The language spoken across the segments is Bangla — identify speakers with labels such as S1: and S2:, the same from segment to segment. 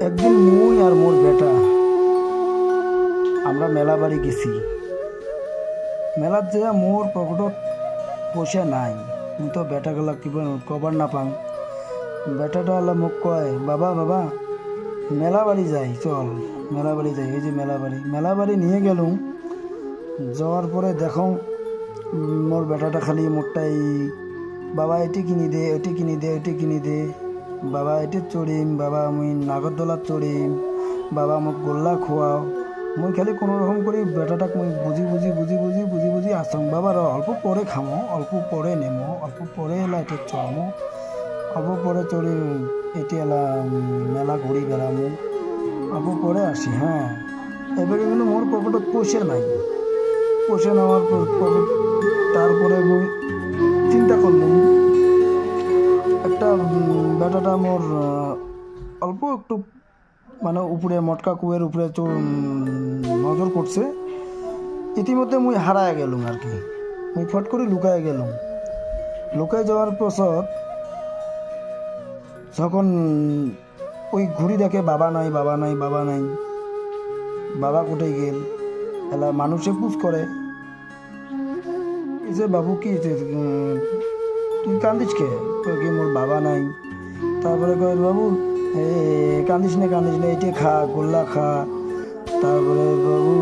S1: একদিন মুই আর মোর বেটা আমরা মেলা বাড়ি গেছি। মেলাত যে মোর পকেটত পয়সা নাই, মুই তো বেটা গেলা কিবা কবার না পাং। বেটাটা হলো মোক কয়, বাবা বাবা মেলা বাড়ি যাই, চল মেলা বাড়ি যাই। এই যে মেলা বাড়ি নিয়ে গেলুম। যাওয়ার পরে দেখো মোর বেটাটা খালি মোরটাই, বাবা এটি কিনি দে, ওটি কিনি দে, ওটি কিনি দে, বাবা এটি চড়িম, বাবা মুই নাগরদোলাত চড়িম, বাবা মোক গোল্লা খোয়াও। মুই খালি কোনো রকম করে বেটাটাক মুই বুঝি আসং, বাবা র অল্প পরে খামো, অল্প পরে নেমো, অল্প পরে এলা এটি চড়মো, অল্প পরে চড়ি এটি এলা মেলা ঘুরি বেড়ামো, অল্প পরে আসি। হ্যাঁ, এবারে কিন্তু মোর পকেটত পয়সা নাই। পয়সা নেওয়ার পকেট, তারপরে মুই চিন্তা করলাম একটা বেটাটা মোর অল্প একটু মানে উপরে মটকা কুয়ের উপরে নজর পড়ছে। ইতিমধ্যে মুই হারায় গেলুম আর কি। মুই ফট করে লুকায় গেলুম। লুকায় যাওয়ার পর যখন ওই ঘুড়ি দেখে বাবা নাই, বাবা নাই, বাবা নাই, বাবা কোথায় গেল, এলা মানুষে পুজ করে, এই যে বাবু কি তুই কান্দিস কে? কয় কি মোর বাবা নাই। তারপরে কয় বাবু কান্দিস না কান্দিস না, এটি খা, গোল্লা খা, তারপরে বাবু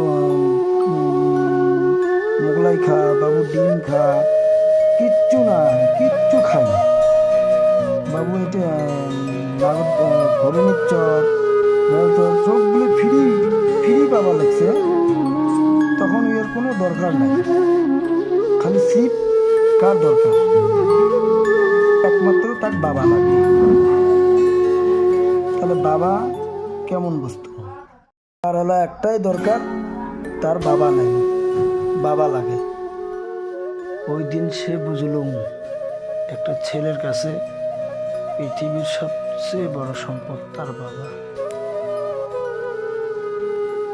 S1: মোগলাই খা, বাবু ডিম খা, কিচ্ছু না, কিচ্ছু খাই না বাবু। এটা হরিণের চর সবগুলো ফ্রি ফ্রি পাওয়া লাগছে। তখন এর কোনো দরকার নাই, খালি সিপ কার দরকার, একমাত্র তার বাবা লাগে। তাহলে বাবা কেমন বস্তু? তার হলো একটাই দরকার, তার বাবা নাই, বাবা লাগে। ওই দিন সে বুঝলুম একটা ছেলের কাছে পৃথিবীর সবচেয়ে বড় সম্পদ তার বাবা।